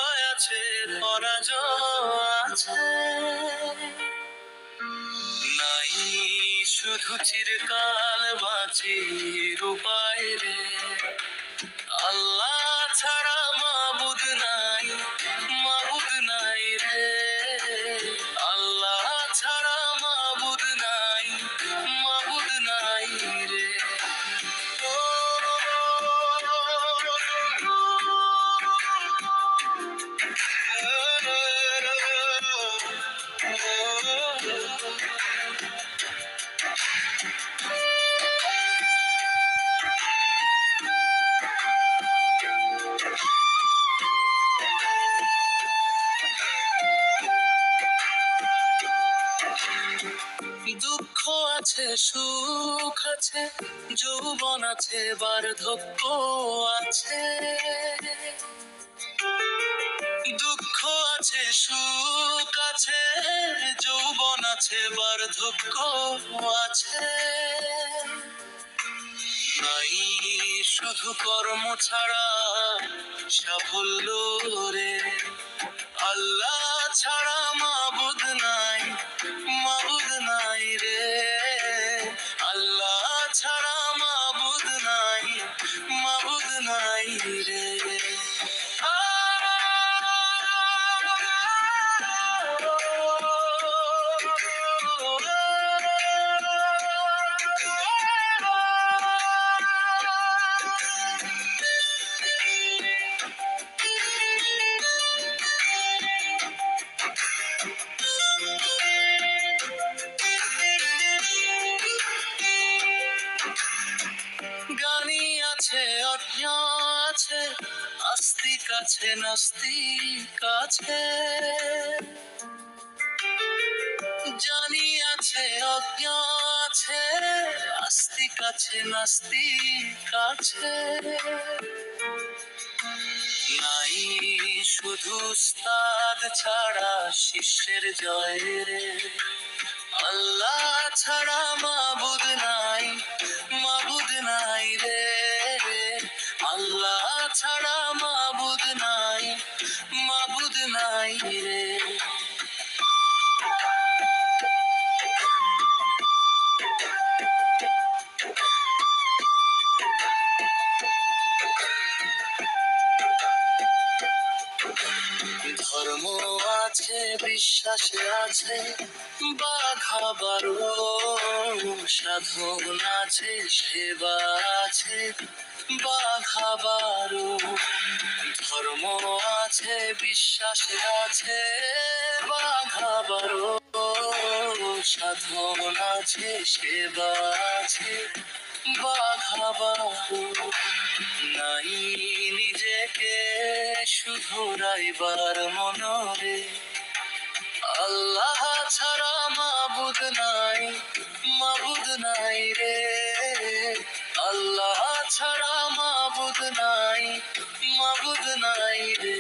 জয় আছে, পরাজয় আছে, নাই শুধু চিরকাল বাঁচির উপায় রে। আল্লাহ ছাড়া মাবুদ নাই, মাবুদ নাই রে। আল্লাহ ছাড়া মাবুদ নাই, মাবুদ নাই রে। দুঃখ আছে, সুখ আছে, যৌবন আছে, বার্ধক্য আছে। দুঃখ আছে, সুখ আছে, যৌবন আছে, বার্ধক্য আছে, নাই শুধু কর্ম ছাড়া সাফল্য রে। আল্লাহ ছাড়া মাবুদ নাই, মাবুদ নাই রে। আল্লাহ ছাড়া মাবুদ নাই, মাবুদ নাই রে। জ্ঞানী আছে, অজ্ঞ আছে, আস্তিক আছে, নাস্তিক আছে। জ্ঞানী আছে, অজ্ঞ আছে, আস্তিক আছে, নাস্তিক আছে, নাই শুধু উস্তাদ ছাড়া শিষ্যের জয় রে। আল্লাহ ছাড়া মাবুদ নাই, মাবুদ নাই রে। আল্লাহ ছাড়া মাবুদ নাই, মাবুদ নাই রে। ধর্ম আছে, বিশ্বাস আছে, বাঘা বারো, সাধন আছে, সেবা আছে, বাঘা বারো। ধর্ম আছে, বিশ্বাস আছে, বাঘা বারো, সাধন আছে, সেবা আছে, বাঘা বারো। নাই নিজেকে শুধরাইবার মনরে। আল্লাহ ছাড়া মাবুদ নাই, মাবুদ নাই রে। আল্লাহ ছাড়া মাবুদ নাই, মাবুদ নাই রে।